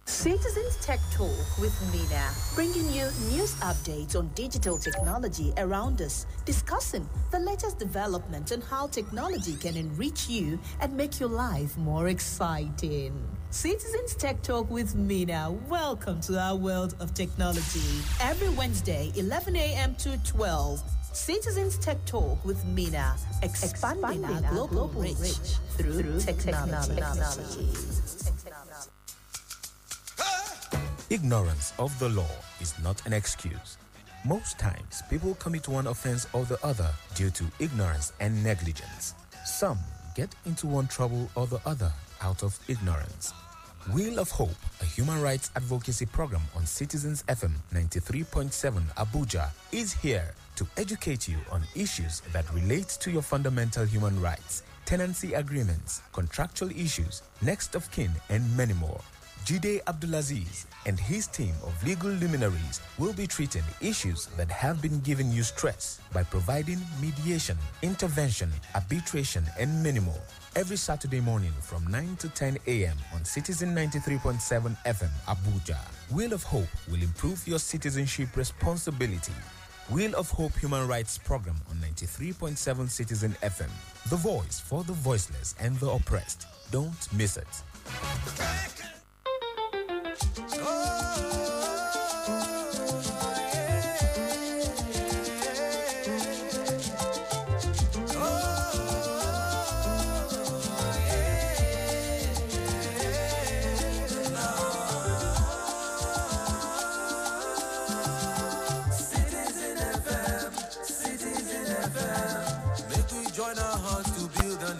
Citizens Tech Talk with Mina, bringing you news updates on digital technology around us, discussing the latest development and how technology can enrich you and make your life more exciting. Citizens Tech Talk with Mina, welcome to our world of technology. Every Wednesday, 11 a.m. to 12. Citizens Tech Talk with Mina, expanding our global reach through technology. Ignorance of the law is not an excuse. Most times, people commit one offense or the other due to ignorance and negligence. Some get into one trouble or the other out of ignorance. Wheel of Hope, a human rights advocacy program on Citizens FM 93.7 Abuja, is here to educate you on issues that relate to your fundamental human rights, tenancy agreements, contractual issues, next of kin, and many more. Jide Abdulaziz and his team of legal luminaries will be treating issues that have been giving you stress by providing mediation, intervention, arbitration, and many more. Every Saturday morning from 9 to 10 a.m. on Citizen 93.7 FM Abuja. Wheel of Hope will improve your citizenship responsibility. Wheel of Hope Human Rights Program on 93.7 Citizen FM. The voice for the voiceless and the oppressed. Don't miss it.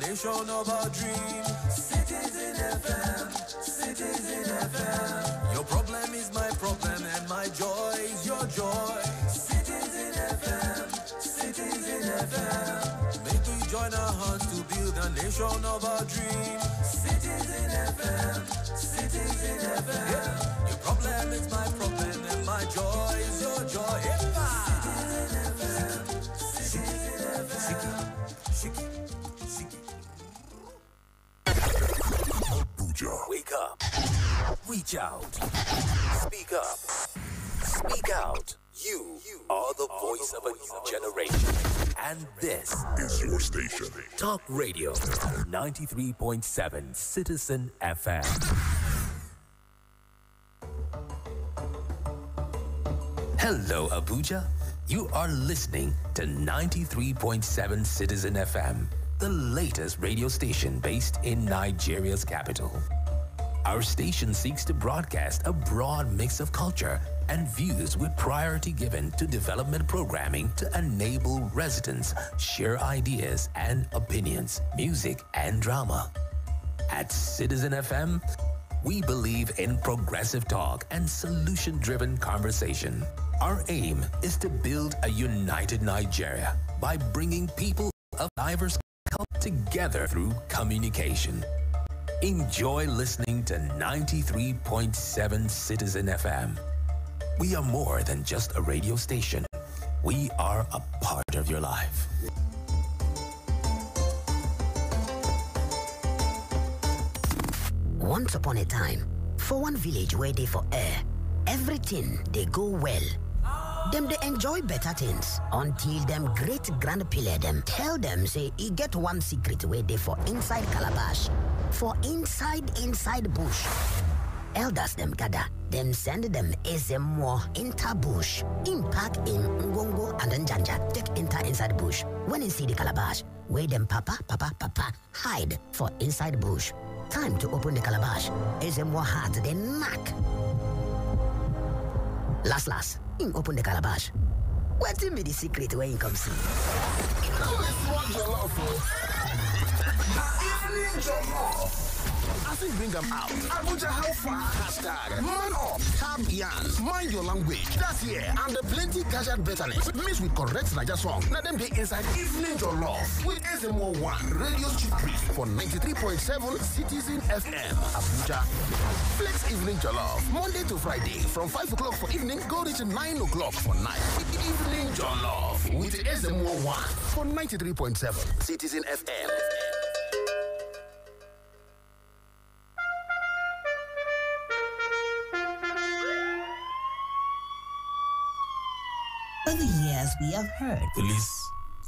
Nation of our dream. Citizen FM, Citizen FM. Your problem is my problem and my joy is your joy. Citizen FM, Citizen FM. Make we join our hearts to build a nation of our dream. Citizen FM, Citizen FM. Yeah. Your problem is my problem and my joy is your joy. Citizen FM, Citizen FM. Wake up. Reach out. Speak up. Speak out. You are the voice of a new generation. And this is your station. Talk Radio 93.7 Citizen FM. Hello, Abuja. You are listening to 93.7 Citizen FM, the latest radio station based in Nigeria's capital. Our station seeks to broadcast a broad mix of culture and views with priority given to development programming to enable residents share ideas and opinions, music and drama. At Citizen FM, we believe in progressive talk and solution-driven conversation. Our aim is to build a united Nigeria by bringing people of diverse cultures together through communication. Enjoy listening to 93.7 Citizen FM. We are more than just a radio station. We are a part of your life. Once upon a time, for one village where they for air, everything they go well. Them they enjoy better things until them great grandpillar them tell them say he get one secret where they for inside calabash, for inside bush. Elders them gather, them send them more inter bush, impact in Ngongo and Njanja, take inside bush. When you see the calabash, where them papa hide for inside bush. Time to open the calabash, more hard than knack. Last, him open the calabash. What's in me the secret where he comes see? Now it's what you love for. Now evening your love. As we bring them out, Abuja how far? Hashtag man up, tap yarns, mind your language. That's here, and the plenty gadget betterment. Mixed with correct Naija song. Now them they inside Evening Jollof with SMO1 Radio Street Breeze for 93.7 Citizen FM, Abuja. Flex Evening Jollof, Monday to Friday from 5 o'clock for evening, go reach 9 o'clock for night. Evening Jollof with SMO1 for 93.7 Citizen FM. For the years, we have heard. Police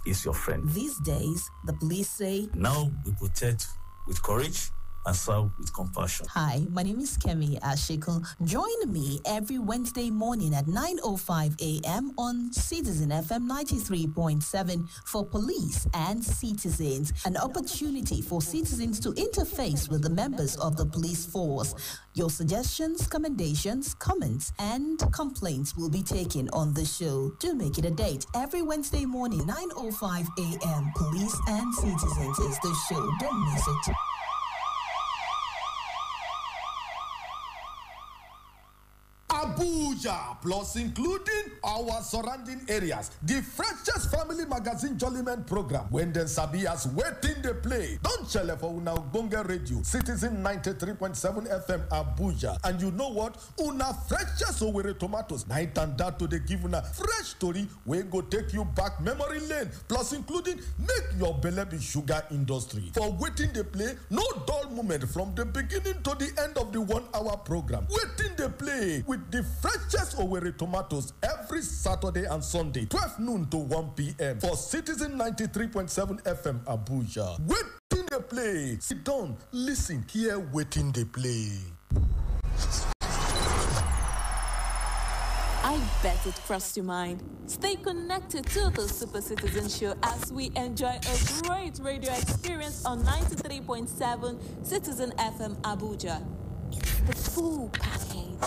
is your friend. These days, the police say, now we protect with courage and serve with compassion. Hi, my name is Kemi Ashiko. Join me every Wednesday morning at 9:05 a.m. on Citizen FM 93.7 for Police and Citizens, an opportunity for citizens to interface with the members of the police force. Your suggestions, commendations, comments, and complaints will be taken on the show. Do make it a date. Every Wednesday morning, 9:05 a.m. Police and Citizens is the show. Don't miss it. Abuja, plus including our surrounding areas. The freshest family magazine Jollyman program. When the Sabias waiting the play. Don't chale for una Bonga Radio, Citizen 93.7 FM Abuja. And you know what? Una freshest Owerri tomatoes. Night and that to the give una fresh story. We go take you back memory lane. Plus including make your belly be sugar industry. For waiting the play, no dull moment from the beginning to the end of the 1 hour program. Waiting the play with the freshest Owerri tomatoes every Saturday and Sunday, 12 noon to 1 p.m. for Citizen 93.7 FM Abuja. Waiting the play. Sit down, listen, hear waiting the play. I bet it crossed your mind. Stay connected to the Super Citizen Show as we enjoy a great radio experience on 93.7 Citizen FM Abuja. It's the full package.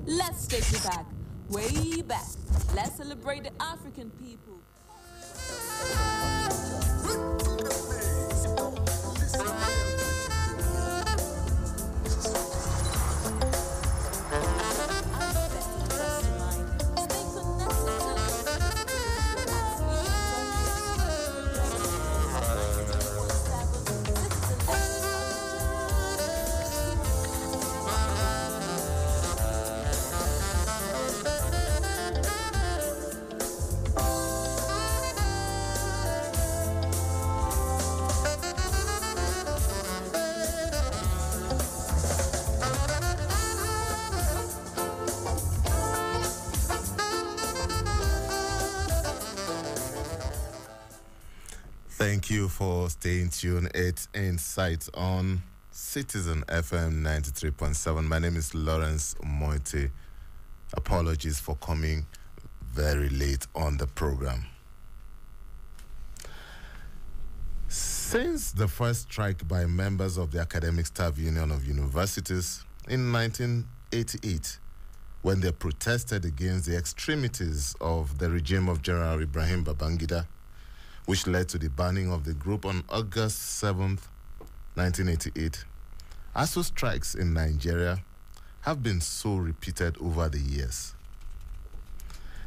Let's take you back, way back. Let's celebrate the African people. Thank you for staying tuned. It's Insights on Citizen FM 93.7. My name is Lawrence Umoette. Apologies for coming very late on the program. Since the first strike by members of the Academic Staff Union of Universities in 1988, when they protested against the extremities of the regime of General Ibrahim Babangida, which led to the banning of the group on August 7th, 1988, ASUU strikes in Nigeria have been so repeated over the years.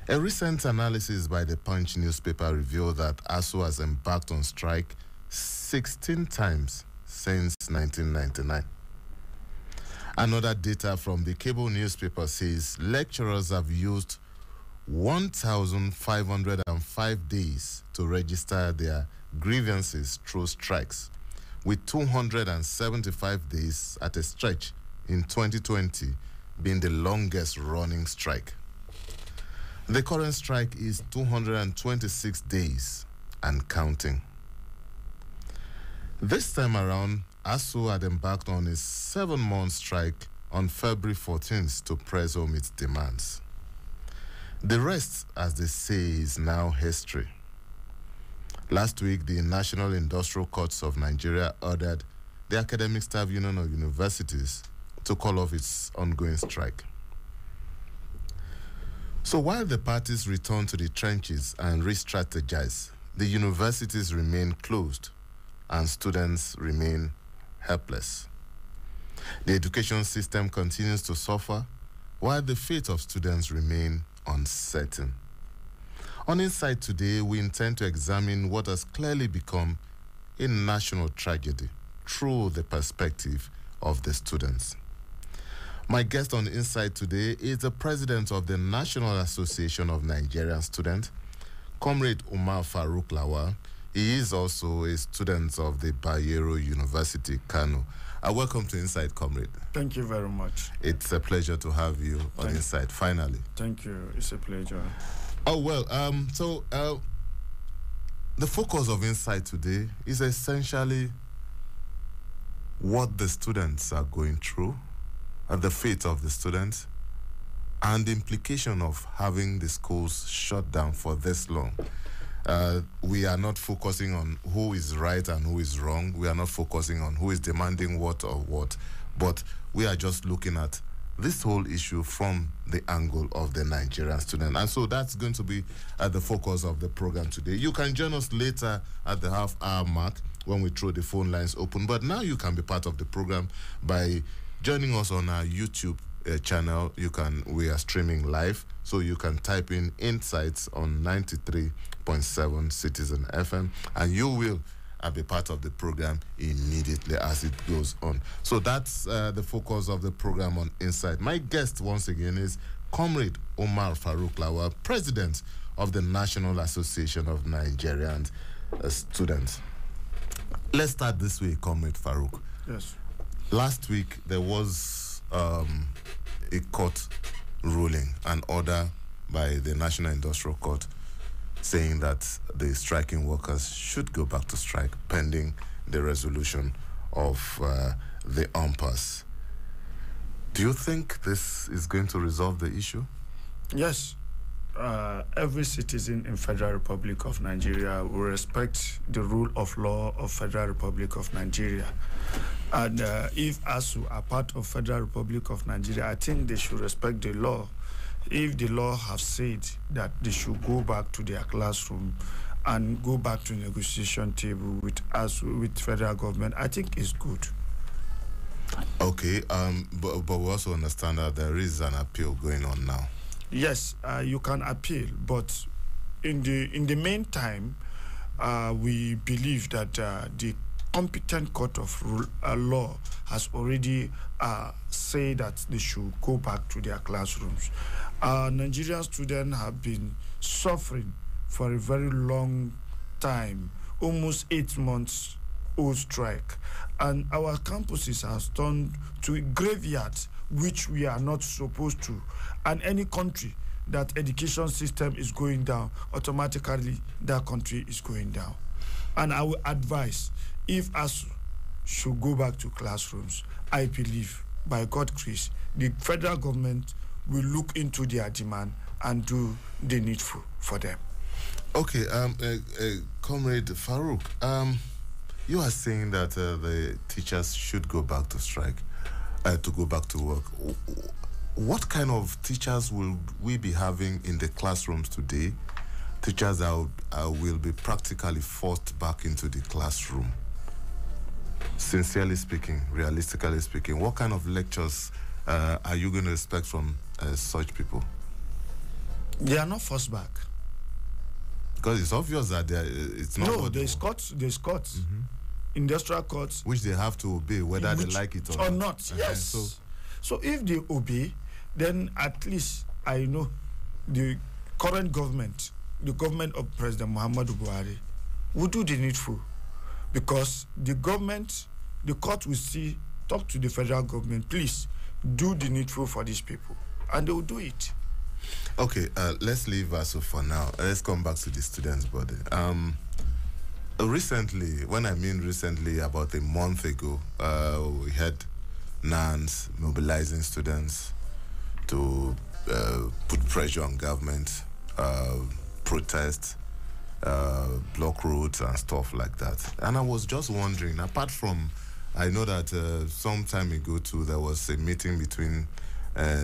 A recent analysis by the Punch newspaper revealed that ASUU has embarked on strike 16 times since 1999. Another data from the cable newspaper says lecturers have used 1,505 days to register their grievances through strikes, with 275 days at a stretch in 2020 being the longest running strike. The current strike is 226 days and counting. This time around, ASUU had embarked on a 7-month strike on February 14th to press home its demands. The rest, as they say, is now history. Last week, the National Industrial Courts of Nigeria ordered the Academic Staff Union of Universities to call off its ongoing strike. So while the parties return to the trenches and re-strategize, the universities remain closed and students remain helpless. The education system continues to suffer, while the fate of students remain uncertain. On Insight today, we intend to examine what has clearly become a national tragedy through the perspective of the students. My guest on Insight today is the president of the National Association of Nigerian Students, Comrade Umar Farouk Lawal. He is also a student of the Bayero University, Kano. Welcome to Insight, Comrade. Thank you very much. It's a pleasure to have you on Insight, finally. Thank you. It's a pleasure. Oh, well, the focus of Insight today is essentially what the students are going through, the fate of the students, and the implication of having the schools shut down for this long. We are not focusing on who is right and who is wrong. We are not focusing on who is demanding what or what, but we are just looking at this whole issue from the angle of the Nigerian student. And so that's going to be at the focus of the program today. You can join us later at the half-hour mark when we throw the phone lines open. But now you can be part of the program by joining us on our YouTube channel. We are streaming live, so you can type in Insights on 93.7 Citizen FM, and you will be part of the program immediately as it goes on. So that's the focus of the program on Insight. My guest once again is Comrade Umar Farouk Lawal, president of the National Association of Nigerian Students. Let's start this way, Comrade Farouk. Yes. Last week there was a court ruling, an order by the National Industrial Court saying that the striking workers should go back to strike pending the resolution of the impasse. Do you think this is going to resolve the issue? Yes. Every citizen in Federal Republic of Nigeria will respect the rule of law of Federal Republic of Nigeria. And if ASUU are part of Federal Republic of Nigeria, I think they should respect the law. If the law have said that they should go back to their classroom and go back to negotiation table with ASUU, with federal government, I think it's good. Okay, but we also understand that there is an appeal going on now. Yes, you can appeal, but in the meantime, we believe that the competent court of law has already said that they should go back to their classrooms. Nigerian students have been suffering for a very long time, almost 8 months old strike, and our campuses have turned to a graveyard, which we are not supposed to. And any country that education system is going down, automatically that country is going down. And I will advise, if ASUU should go back to classrooms, I believe, by God's grace, the federal government will look into their demand and do the needful for them. Okay, Comrade Farouk, you are saying that the teachers should go back to strike, to go back to work. What kind of teachers will we be having in the classrooms today? Teachers that will be practically forced back into the classroom. Sincerely speaking, realistically speaking, what kind of lectures are you going to expect from such people? They are not forced back. Because it's obvious that it's not. No, there's courts. Mm-hmm. Industrial courts. Which they have to obey, whether they like it or not. Yes. So if they obey, then at least I know the current government, the government of President Muhammadu Buhari, will do the needful. Because the government, the court will talk to the federal government, please do the needful for these people. And they will do it. Okay, let's leave ASUU for now. Let's come back to the students' body. Recently, when I mean recently, about a month ago, we had NANS mobilizing students to put pressure on government, protest, block roads and stuff like that. And I was just wondering, apart from, I know that some time ago too, there was a meeting between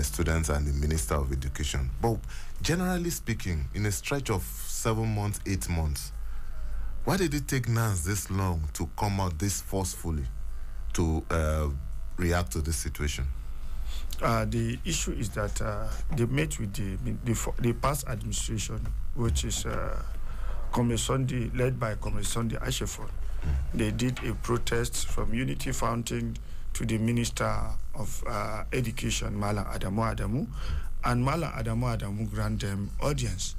students and the Minister of Education. But generally speaking, in a stretch of 7 months, 8 months, why did it take NANS this long to come out this forcefully to react to this situation? The issue is that they met with the past administration, which is led by Comrade Sunday Ashefon. They did a protest from Unity Fountain to the Minister of Education, Malam Adamu, and Malam Adamu granted them audience.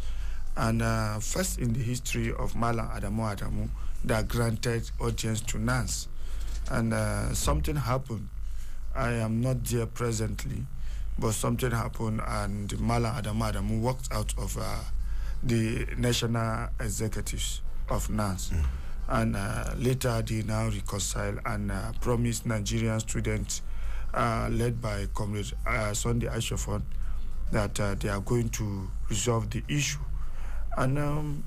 And first in the history of Malam Adamu that granted audience to NANS. And something happened. I am not there presently, but something happened, and Malam Adamu walked out of the national executives of NANS. And later they now reconcile and promised Nigerian students, led by Comrade Sunday Ashefon, that they are going to resolve the issue. And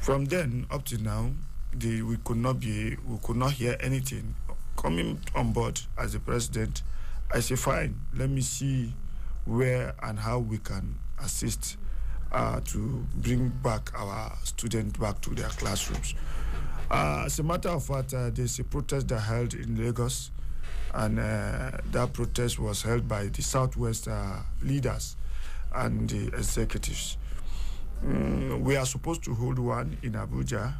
from then up to now, we could not hear anything. Coming on board as the president, I say, fine, let me see where and how we can assist to bring back our students back to their classrooms. As a matter of fact, there's a protest that held in Lagos, and that protest was held by the Southwest leaders and the executives. We are supposed to hold one in Abuja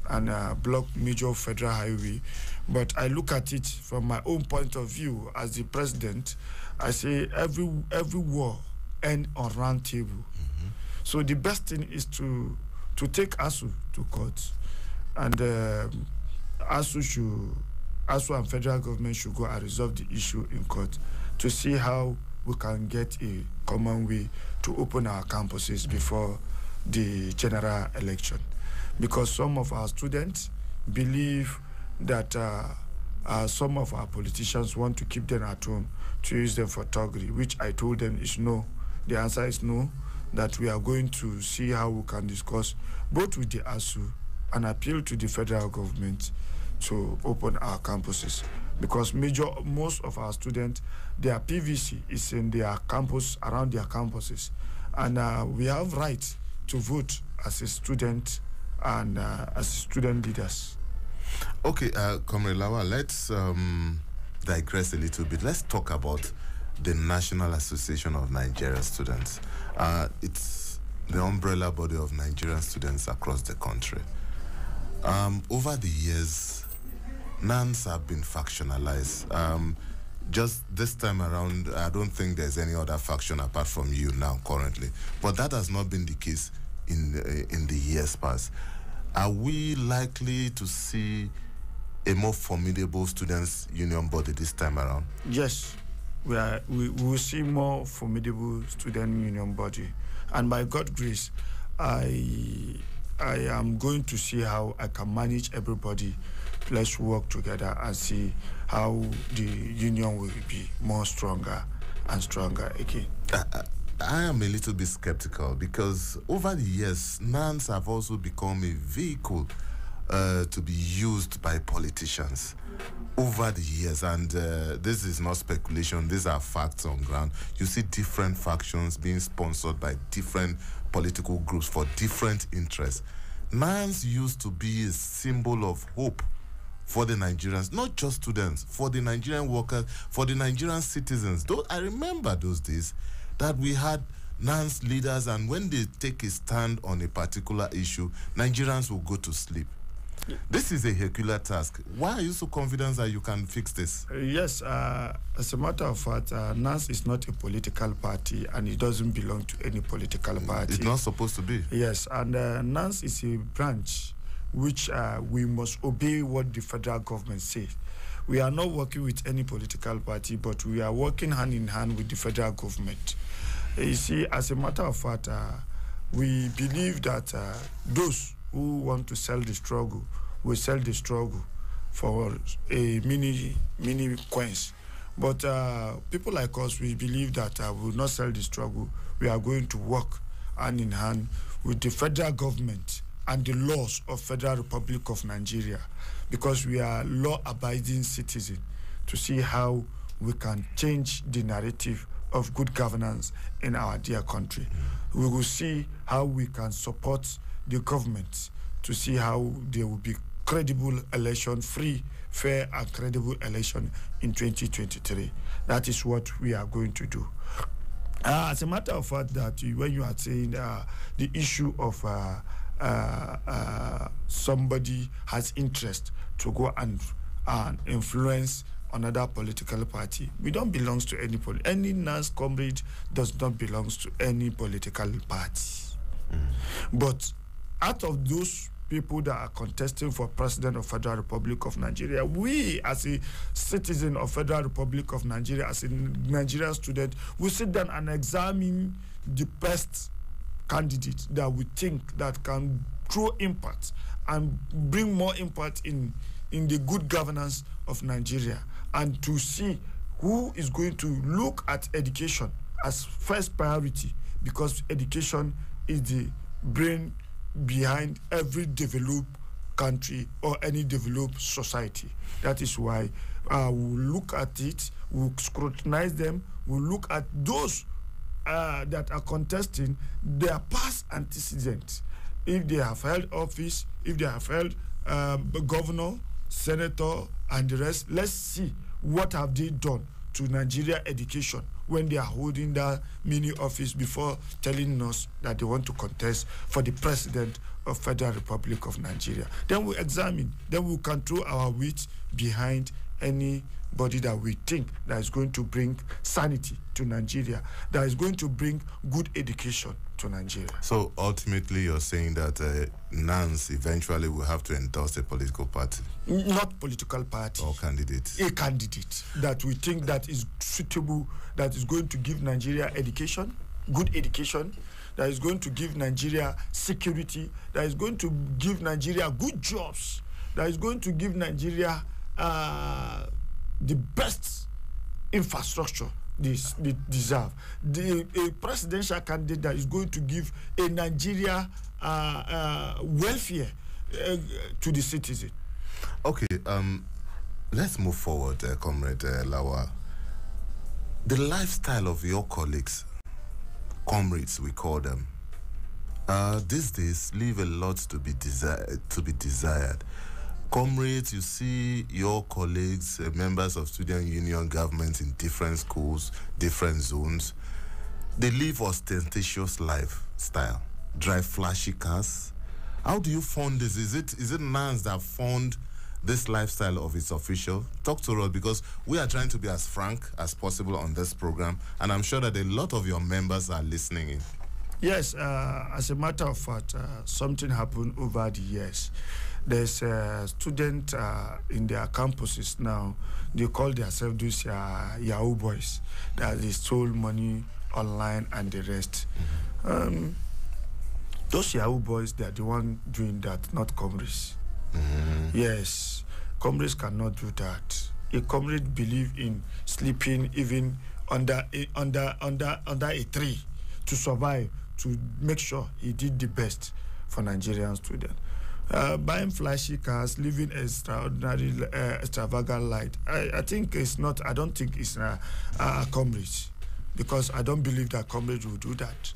and block major federal highway, but I look at it from my own point of view as the president. I say every war end on round table. So the best thing is to take ASUU to court, and ASUU and federal government should go and resolve the issue in court to see how we can get a common way to open our campuses before the general election. Because some of our students believe that some of our politicians want to keep them at home to use them for thuggery, which I told them is no. The answer is no, that we are going to see how we can discuss both with the ASUU and appeal to the federal government to open our campuses. Because most of our students, their PVC is in their campus, around their campuses. And we have right to vote as a student and as student leaders. Okay, Comrade Lawal, let's digress a little bit. Let's talk about the National Association of Nigerian Students. It's the umbrella body of Nigerian students across the country. Over the years, NANS have been factionalized. Just this time around, I don't think there's any other faction apart from you now currently. But that has not been the case in the years past. Are we likely to see a more formidable students' union body this time around? Yes, we will see more formidable student union body. And by God's grace, I am going to see how I can manage everybody. Let's work together and see how the union will be more stronger and stronger again. I am a little bit skeptical because over the years, NANS have also become a vehicle to be used by politicians over the years. And this is not speculation, these are facts on ground. You see different factions being sponsored by different political groups for different interests. NANS used to be a symbol of hope for the Nigerians, not just students, for the Nigerian workers, for the Nigerian citizens. I remember those days that we had NANS leaders, and when they take a stand on a particular issue, Nigerians will go to sleep. This is a Herculean task. Why are you so confident that you can fix this? Yes, as a matter of fact, NANS is not a political party, and it doesn't belong to any political party. It's not supposed to be. Yes, and NANS is a branch which we must obey what the federal government says. We are not working with any political party, but we are working hand in hand with the federal government. You see, as a matter of fact, we believe that those who want to sell the struggle will sell the struggle for a mini coins. But people like us, we believe that we will not sell the struggle. We are going to work hand in hand with the federal government and the laws of Federal Republic of Nigeria, because we are law-abiding citizens, to see how we can change the narrative of good governance in our dear country. We will see how we can support the government to see how they will be credible election, free, fair, and credible election in 2023. That is what we are going to do. As a matter of fact, that when you are saying the issue of somebody has interest to go and influence another political party, we don't belong to any NAS comrade does not belong to any political party. But out of those people that are contesting for President of Federal Republic of Nigeria, we as a citizen of Federal Republic of Nigeria, as a Nigerian student, we sit down and examine the best candidate that we think that can throw impact and bring more impact in the good governance of Nigeria, and to see who is going to look at education as first priority, because education is the brain behind every developed country or any developed society. That is why we'll look at it, we'll scrutinize them, we'll look at those that are contesting their past antecedents. If they have held office, if they have held governor, senator, and the rest, let's see what have they done to Nigeria education when they are holding that mini office before telling us that they want to contest for the president of Federal Republic of Nigeria. Then we examine, then we can throw our weight behind anybody that we think that is going to bring sanity to Nigeria, that is going to bring good education to Nigeria. So ultimately you're saying that NANS eventually will have to endorse a political party? Not political party. Or candidate? A candidate that we think that is suitable, that is going to give Nigeria education, good education, that is going to give Nigeria security, that is going to give Nigeria good jobs, that is going to give Nigeria the best infrastructure they deserve. A presidential candidate that is going to give a Nigeria welfare to the citizen. Okay, let's move forward, Comrade Lawal. The lifestyle of your colleagues, comrades we call them, these days leave a lot to be desired. Comrades, you see your colleagues, members of student union governments in different schools, different zones, they live ostentatious lifestyle, drive flashy cars. How do you fund this? Is it NANS that fund this lifestyle of its official? Talk to us, because we are trying to be as frank as possible on this program, and I'm sure that a lot of your members are listening in. Yes, as a matter of fact, something happened over the years. There's a student in their campuses now, they call themselves those Yahoo boys, that they stole money online and the rest. Those Yahoo boys, they are the one doing that, not comrades. Yes, comrades cannot do that. A comrade believe in sleeping even under a tree to survive, to make sure he did the best for Nigerian students. Buying flashy cars, living extraordinary, extravagant life. I think it's not. I don't think it's a comrades, because I don't believe that comrades will do that.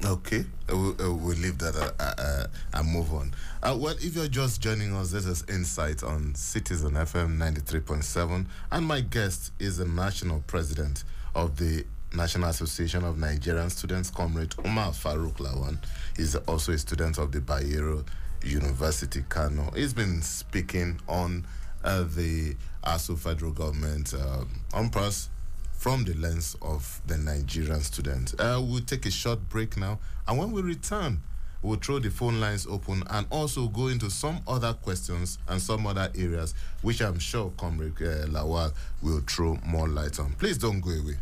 Okay, we'll leave that and move on. Well, if you're just joining us, this is Insight on Citizen FM 93.7, and my guest is the national president of the National Association of Nigerian Students, Comrade Umar Farouk Lawan. He's also a student of the Bayero University, Kano. He's been speaking on the ASUU federal government impasse from the lens of the Nigerian student. We'll take a short break now, and when we return, we'll throw the phone lines open and also go into some other questions and some other areas which I'm sure Comrade Lawal will throw more light on. Please don't go away.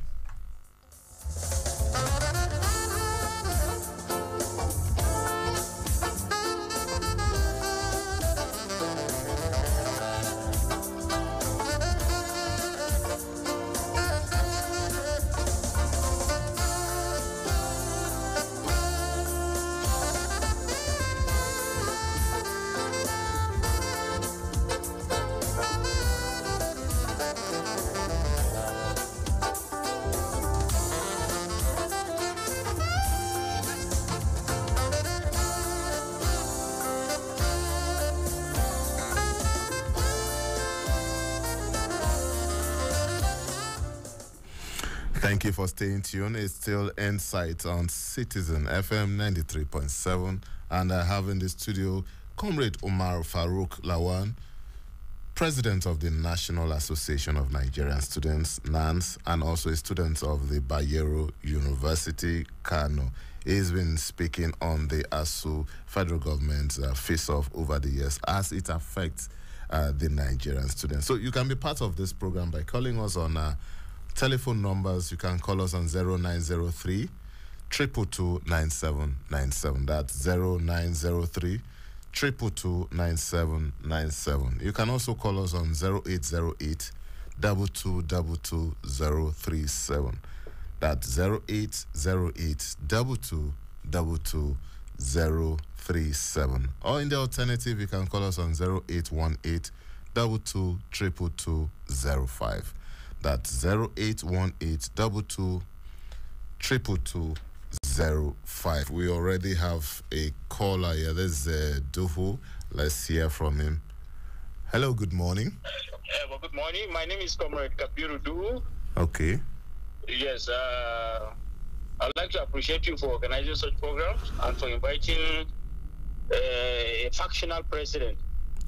Thank you for staying tuned. It's still Insight on Citizen FM 93.7. And I have in the studio Comrade Umar Farouk Lawan, President of the National Association of Nigerian Students, NANS, and also a student of the Bayero University, Kano. He's been speaking on the ASUU federal government's face-off over the years as it affects the Nigerian students. So you can be part of this program by calling us on telephone numbers. You can call us on 0903 222 9797. That's 0903 222 9797. You can also call us on 0808 2222 037. That's 0808 2222 037. Or in the alternative, you can call us on 0818 2222 05. That's 0818 2222 05. We already have a caller here. This is Duhu. Let's hear from him. Hello, good morning. Well, good morning. My name is Comrade Kabiru Duhu. Okay. Yes, I'd like to appreciate you for organizing such programs and for inviting a factional president.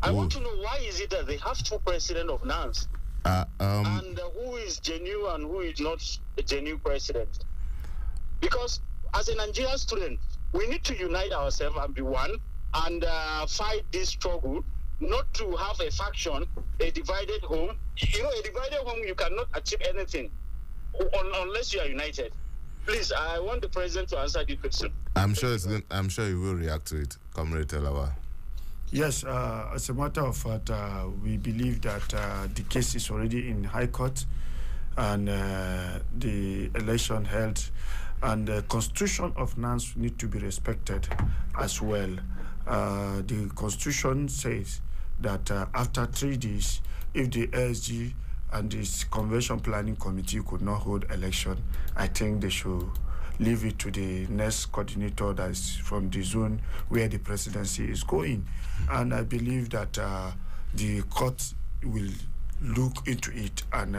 I want to know, why is it that they have two presidents of NANS? And who is genuine and who is not a genuine president? Because as a Nigerian student, we need to unite ourselves and be one and fight this struggle, not to have a faction, a divided home. You know, a divided home, you cannot achieve anything unless you are united. Please, I want the president to answer the question. I'm sure he will react to it, Comrade Telawa. Yes, as a matter of fact, we believe that the case is already in High Court and the election held, and the Constitution of NANS need to be respected as well. The Constitution says that after 3 days, if the ASG and this Convention Planning Committee could not hold election, I think they should leave it to the next coordinator that is from the zone where the presidency is going. And I believe that the court will look into it and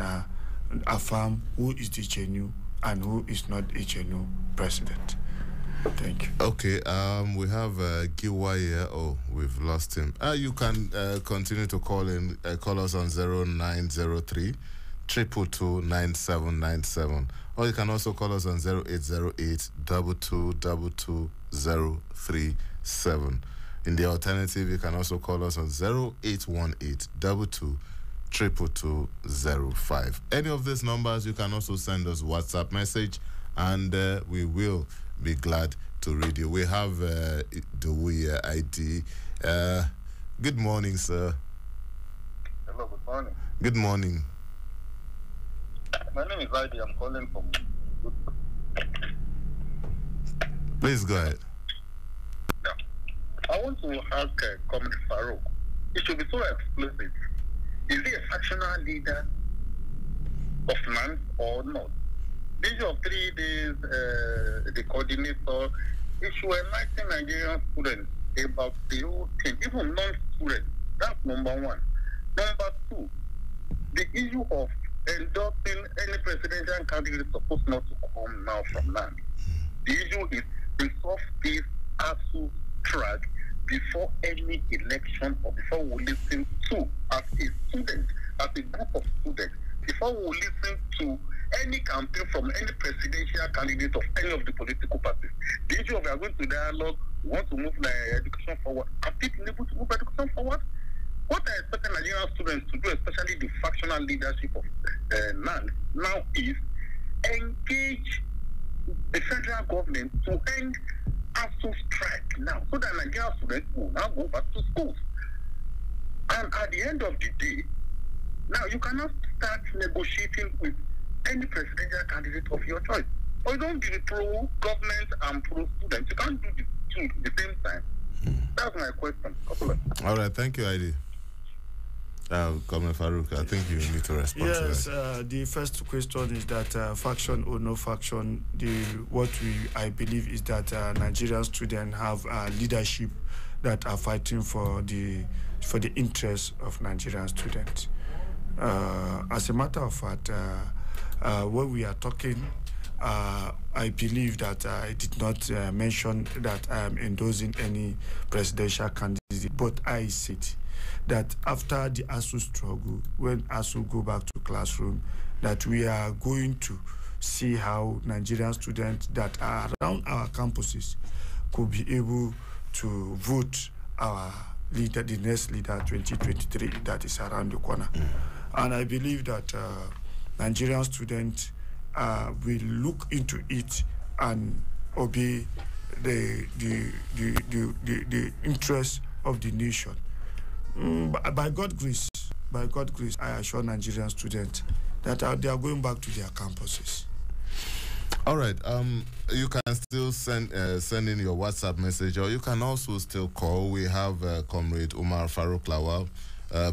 affirm who is the genuine and who is not a genuine president. Thank you. Okay, we have Giwa here. Oh, we've lost him. You can continue to call in. Call us on 0903 222 9797. Or you can also call us on 0808 2222 037. In the alternative, you can also call us on 0818 2222 05. Any of these numbers, you can also send us WhatsApp message, and we will be glad to read you. We have the ID. Good morning, sir. Hello, good morning. Good morning. My name is ID. I'm calling from... Please go ahead. Yeah. I want to ask Comrade Farouk. It should be so explicit. Is he a factional leader of NANS or not? The issue of 3 days, the coordinator, it should enlighten Nigerian students about the whole thing, even non-students. That's number one. Number two, the issue of endorsing any presidential candidate supposed not to come now from NANS. The issue is to solve this ASUU track before any election or before we listen to, as a student, as a group of students, before we listen to any campaign from any presidential candidate of any of the political parties. The issue of we are going to dialogue, we want to move education forward. Are people able to move education forward? What I expect Nigerian students to do, especially the factional leadership of NANS, now is engage the federal government to end ASUU strike now, so that Nigerian students will now go back to schools. And at the end of the day, now you cannot start negotiating with any presidential candidate of your choice. Or you don't be pro-government and pro-student. You can't do the two at the same time. That's my question. All right, thank you, ID. Comrade Farouk, I think you need to respond to that. Yes, the first question is that faction or no faction, I believe is that Nigerian students have leadership that are fighting for the interests of Nigerian students. As a matter of fact, when we are talking, I believe that I did not mention that I am endorsing any presidential candidate, but I said that after the ASUU struggle, when ASUU go back to classroom, that we are going to see how Nigerian students that are around our campuses could be able to vote our leader, the next leader, 2023, that is around the corner. And I believe that Nigerian students will look into it and obey the interests of the nation. By God's grace, I assure Nigerian students that they are going back to their campuses. All right. You can still send in your WhatsApp message, or you can also still call. We have Comrade Umar Farouk Lawal,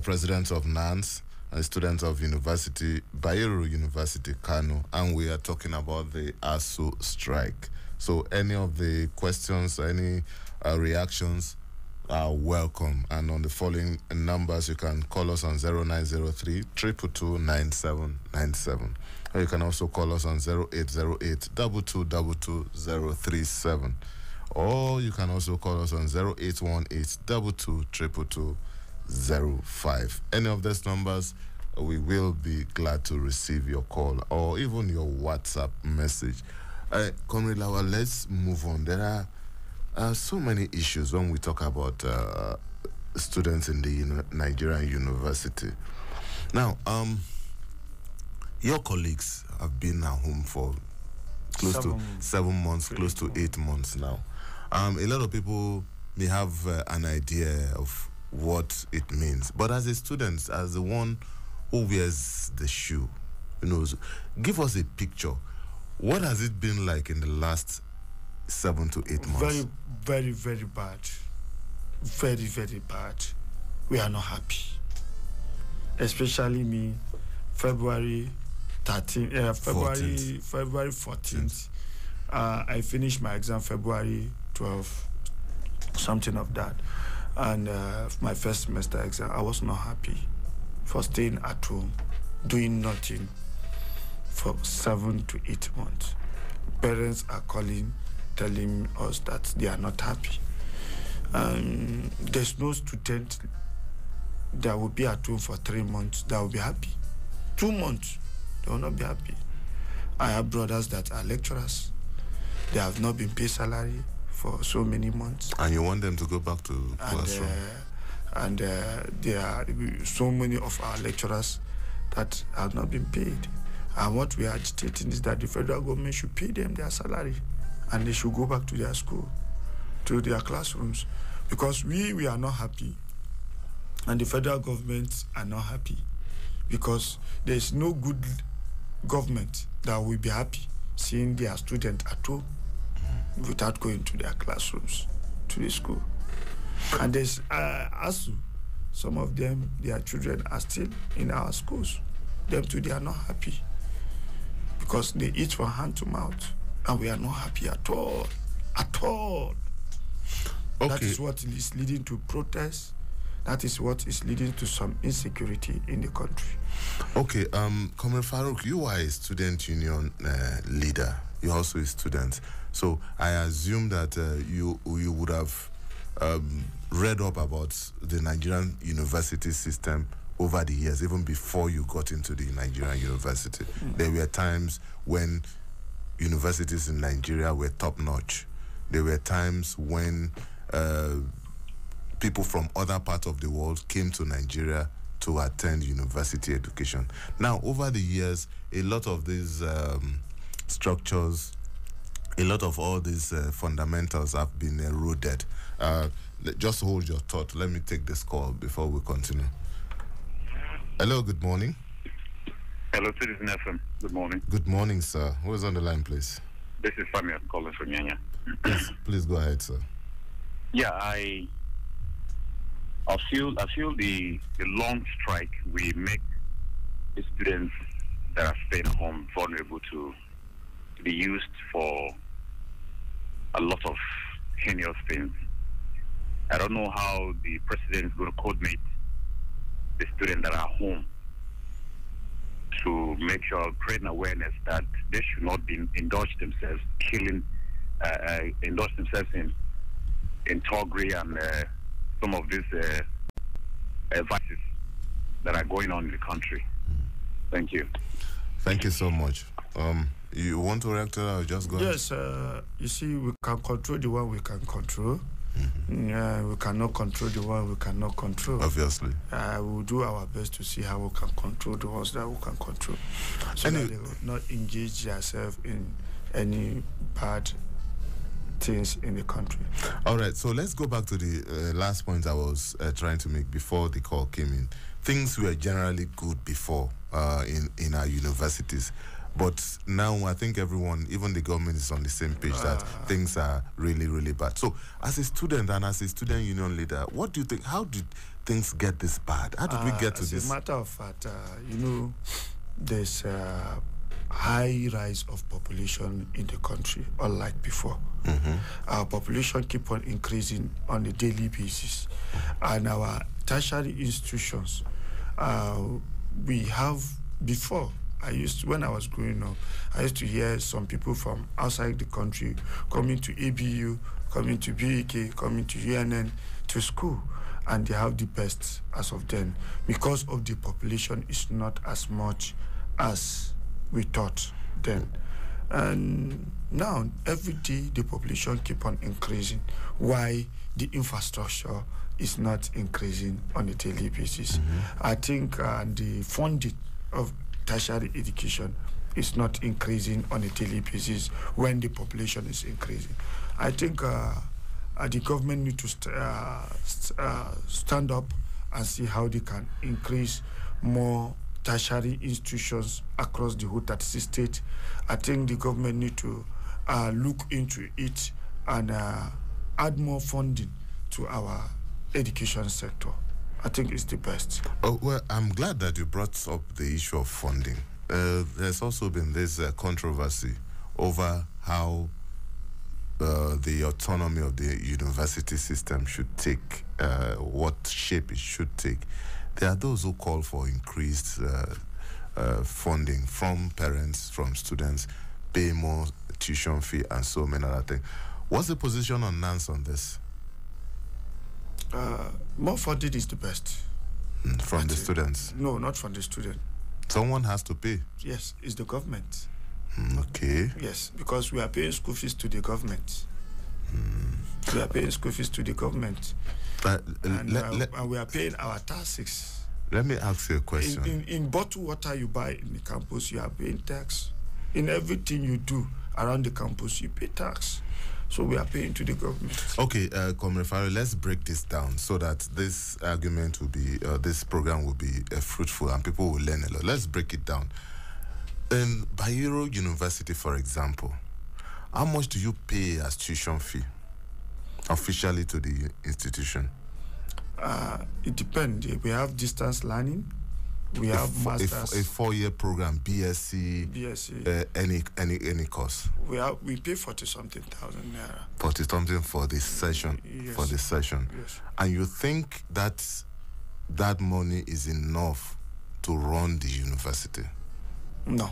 President of NANS, a student of Bayero University, Kano, and we are talking about the ASUU strike. So any of the questions, any reactions are welcome. And on the following numbers, you can call us on 0903 222 9797. Or you can also call us on 0808 222 Or you can also call us on 0818 22 05. Any of these numbers, we will be glad to receive your call or even your WhatsApp message. Comrade Lawal, let's move on. There are so many issues when we talk about students in the Nigerian university. Now, your colleagues have been at home for close to 7 months, close to 8 months now. A lot of people may have an idea of what it means, but as a student, as the one who wears the shoe, give us a picture. What has it been like in the last 7 to 8 months? Very, very, very bad. Very, very bad. We are not happy. Especially me, February 14th. I finished my exam February 12th, something of that. And my first semester exam, I was not happy for staying at home, doing nothing for 7 to 8 months. Parents are calling, telling us that they are not happy. There's no student that will be at home for 3 months that will be happy. 2 months, they will not be happy. I have brothers that are lecturers. They have not been paid salary for so many months. And you want them to go back to classroom? And there are so many of our lecturers that have not been paid. And what we are agitating is that the federal government should pay them their salary and they should go back to their school, to their classrooms. Because we are not happy and the federal government are not happy, because there is no good government that will be happy seeing their students at home without going to their classrooms, to the school. And there's ASUU, some of them, their children are still in our schools. Them too, they are not happy because they eat from hand to mouth, and we are not happy at all, at all. Okay. That is what is leading to protests. That is what is leading to some insecurity in the country. Okay, Comrade Farouk, you are a student union leader. You're also a student. So I assume that you would have read up about the Nigerian university system over the years, even before you got into the Nigerian university. There were times when universities in Nigeria were top-notch. There were times when people from other parts of the world came to Nigeria to attend university education. Now, over the years, a lot of these structures, a lot of all these fundamentals have been eroded. Just hold your thought. Let me take this call before we continue. Hello, good morning. Hello, Citizen FM. Good morning. Good morning, sir. Who is on the line, please? This is Fami. I'm calling from Nyanya. Yes, please go ahead, sir. Yeah, I feel the long strike will make the students that are staying home vulnerable to be used for a lot of heinous things. I don't know how the president is going to coordinate the students that are home to make sure, create an awareness that they should not be indulge themselves, indulge themselves in thuggery and some of these vices that are going on in the country. Thank you. Thank you so much. You want to react to that or just go ahead? Yes, you see, we can control the one we can control. Mm-hmm. We cannot control the one we cannot control. Obviously. We will do our best to see how we can control the ones that we can control. So that they will not engage themselves in any bad things in the country. All right, so let's go back to the last point I was trying to make before the call came in. Things were generally good before in our universities. But now I think everyone, even the government, is on the same page that things are really, really bad. So as a student and as a student union leader, what do you think? How did things get this bad? How did we get to this? As a matter of fact, there's a high rise of population in the country, unlike before. Mm-hmm. Our population keep on increasing on a daily basis. And our tertiary institutions, we have before, when I was growing up, I used to hear some people from outside the country coming to ABU, coming to BEK, coming to UNN to school, and they have the best as of then. Because of the population is not as much as we thought then. And now, every day, the population keep on increasing. Why the infrastructure is not increasing on a daily basis? Mm-hmm. I think the funding of tertiary education is not increasing on a daily basis when the population is increasing. I think the government need to stand up and see how they can increase more tertiary institutions across the whole 36 states. I think the government need to look into it and add more funding to our education sector. I think it's the best. Oh, well, I'm glad that you brought up the issue of funding. There's also been this controversy over how the autonomy of the university system should take, what shape it should take. There are those who call for increased funding from parents, from students, pay more tuition fee, and so many other things. What's the position on NANS on this? More funding is the best. From the students? No, not from the student. Someone has to pay? Yes, it's the government. Okay. Yes, because we are paying school fees to the government. We are paying school fees to the government. And we are paying our taxes. Let me ask you a question. In bottled water you buy in the campus, you are paying tax. In everything you do around the campus, you pay tax. So we are paying to the government. Okay, Comrade Farrell, let's break this down so that this argument will be, this program will be fruitful and people will learn a lot. Let's break it down. In Bayero University, for example, how much do you pay as tuition fee officially to the institution? It depends. We have distance learning. We have masters. A 4-year program, BSc, any course. We pay 40-something thousand naira. 40-something for this session. Yes. For this session. Yes. And you think that money is enough to run the university? No.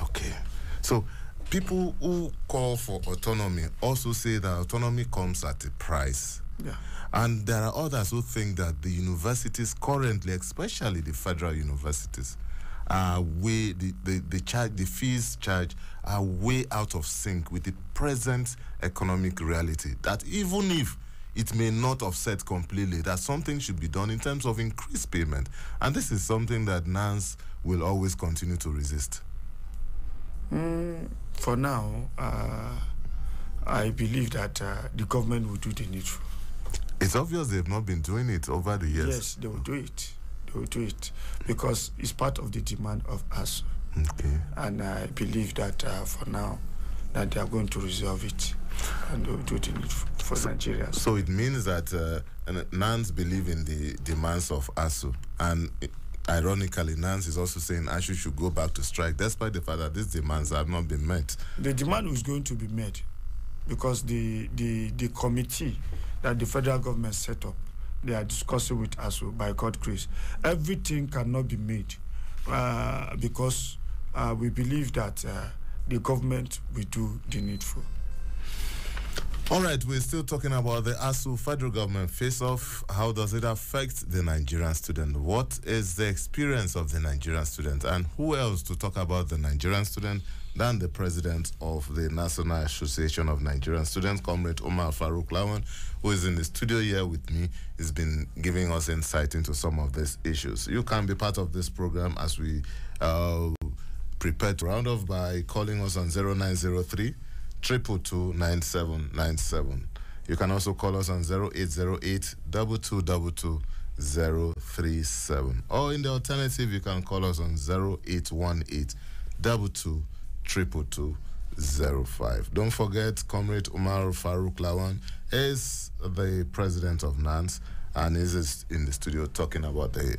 Okay. So people who call for autonomy also say that autonomy comes at a price. Yeah. And there are others who think that the universities currently, especially the federal universities, are way the fees charged are way out of sync with the present economic reality. That even if it may not offset completely, that something should be done in terms of increased payment. And this is something that NANS will always continue to resist. For now, I believe that the government will do the needful. It's obvious they've not been doing it over the years. Yes, they will do it. They will do it because it's part of the demand of ASUU. Okay. And I believe that for now, that they are going to resolve it and they will do the needful for Nigerians. So it means that NANS believe in the demands of ASUU, and ironically, NANS is also saying ASUU should go back to strike, despite the fact that these demands have not been met. The demand is going to be met because the committee that the federal government set up, they are discussing with ASUU by God's grace. Everything cannot be made because we believe that the government will do the needful. All right, we're still talking about the ASUU federal government face-off. How does it affect the Nigerian student? What is the experience of the Nigerian student? And who else to talk about the Nigerian student than the president of the National Association of Nigerian Students, Comrade Umar Farouk Lawan, who is in the studio here with me. He's been giving us insight into some of these issues. You can be part of this program as we prepare to round off by calling us on 0903 222 9797. You can also call us on 0808 2222 037. Or in the alternative, you can call us on 0818 22 22205. Don't forget, Comrade Umar Farouk Lawan is the president of NANS and is in the studio talking about the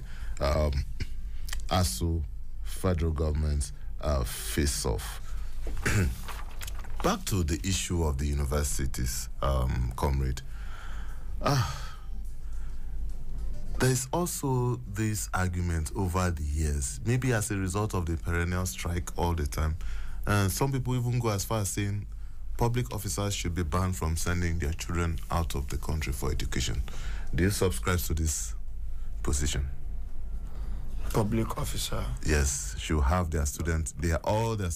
ASUU federal government face-off. Back to the issue of the universities, Comrade. There's also this argument over the years, maybe as a result of the perennial strike all the time. And some people even go as far as saying public officers should be banned from sending their children out of the country for education. Do you subscribe to this position? Public officer? Yes, should have their students. All their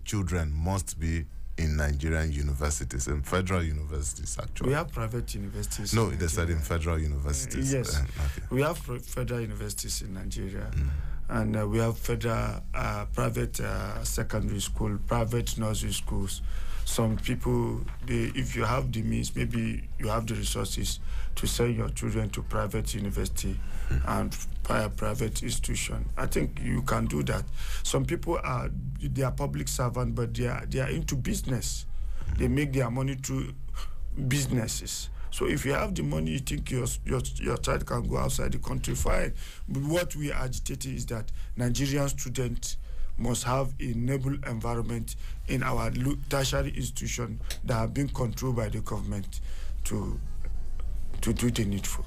children must be in Nigerian universities, in federal universities, actually. We have private universities. No, they said in federal universities. Yes. Okay. We have federal universities in Nigeria. And we have federal private secondary school, private nursery schools. Some people, if you have the means, maybe you have the resources to send your children to private university and private institution. I think you can do that. Some people they are public servant, but they are into business. They make their money through businesses. So if you have the money, you think your child can go outside the country, fine. But what we are agitating is that Nigerian students must have a noble environment in our tertiary institution that have been controlled by the government to do the needful.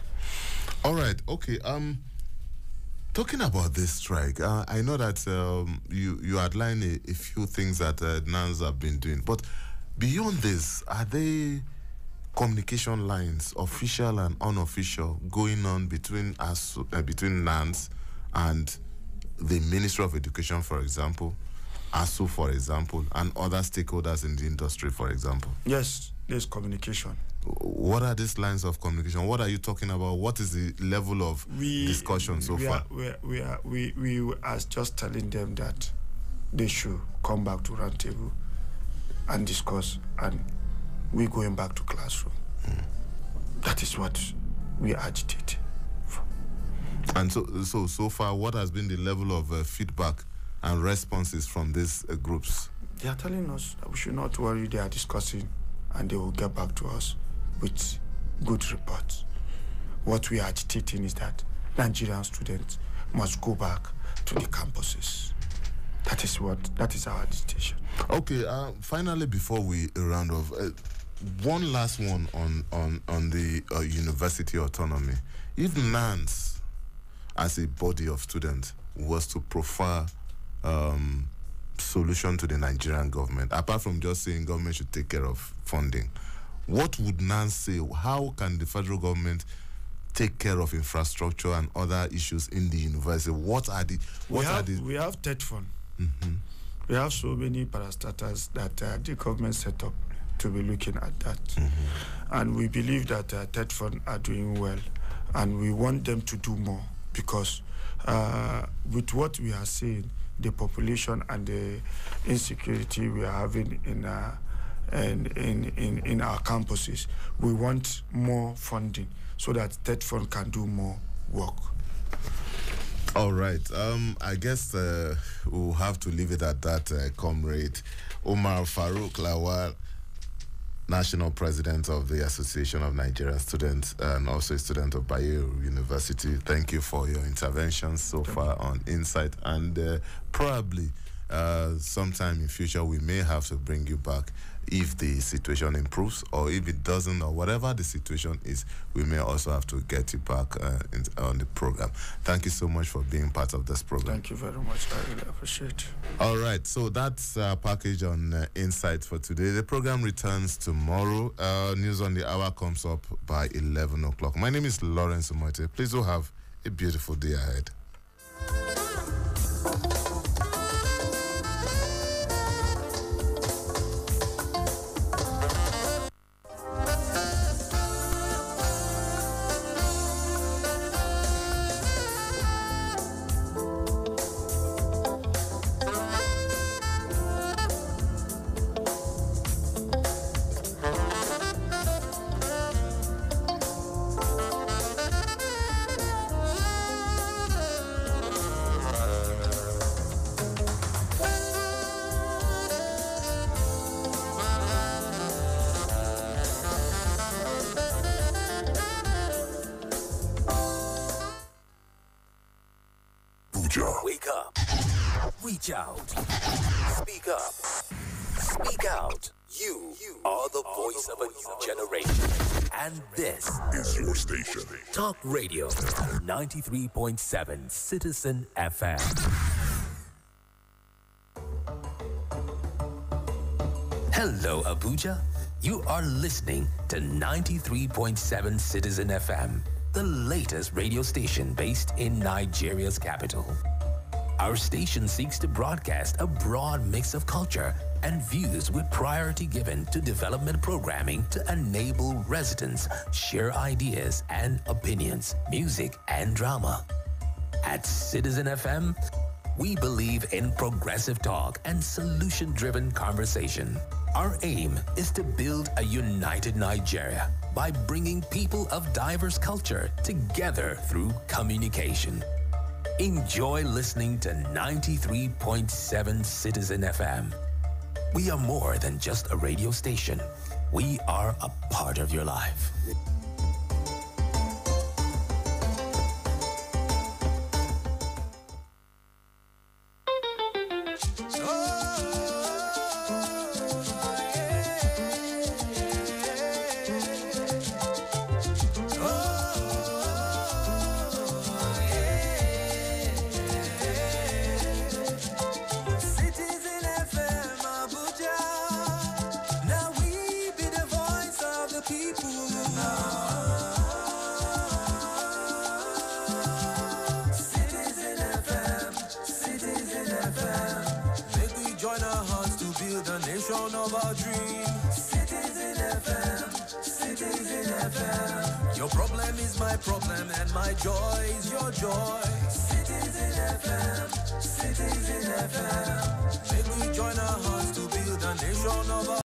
All right, okay. Talking about this strike, I know that you outlined a few things that NANS have been doing, but beyond this, are they communication lines, official and unofficial, going on between us, between NANS and the Ministry of Education, for example, ASUU, for example, and other stakeholders in the industry, for example? Yes, there's communication. What are these lines of communication? What are you talking about? What is the level of discussion so far? We are just telling them that they should come back to roundtable and discuss, and we're going back to classroom. That is what we agitate for. And so far, what has been the level of feedback and responses from these groups? They are telling us that we should not worry. They are discussing, and they will get back to us with good reports. What we are agitating is that Nigerian students must go back to the campuses. That is our agitation. Okay, finally, before we round off, one last one on the university autonomy. If NANS, as a body of students, was to prefer solution to the Nigerian government, apart from just saying government should take care of funding, what would NANS say? How can the federal government take care of infrastructure and other issues in the university? We have TED fund. We have so many parastatals that the government set up to be looking at that. And we believe that TED fund are doing well, and we want them to do more, because with what we are seeing, the population and the insecurity we are having in our campuses, we want more funding so that TED fund can do more work. All right. I guess we'll have to leave it at that, Comrade Umar Farouk Lawal, National President of the Association of Nigerian Students and also a student of Bayero University. Thank you for your interventions so far on Insight, and probably sometime in future we may have to bring you back if the situation improves, or if it doesn't, or whatever the situation is, we may also have to get you back on the program. Thank you so much for being part of this program. Thank you very much. I really appreciate it. All right, so that's our package on Insights for today. The program returns tomorrow. News on the Hour comes up by 11 o'clock. My name is Lawrence Umoette. Please do have a beautiful day ahead. Wake up. Reach out. Speak up. Speak out. You are the voice of a new generation. And this is your station. Talk Radio 93.7 Citizen FM. Hello, Abuja. You are listening to 93.7 Citizen FM, the latest radio station based in Nigeria's capital. Our station seeks to broadcast a broad mix of culture and views with priority given to development programming to enable residents share ideas and opinions, music and drama. At Citizen FM, we believe in progressive talk and solution-driven conversation. Our aim is to build a united Nigeria by bringing people of diverse culture together through communication. Enjoy listening to 93.7 Citizen FM. We are more than just a radio station. We are a part of your life. Your problem is my problem and my joy is your joy. Citizen FM, Citizen FM. Make we join our hearts to build a nation of our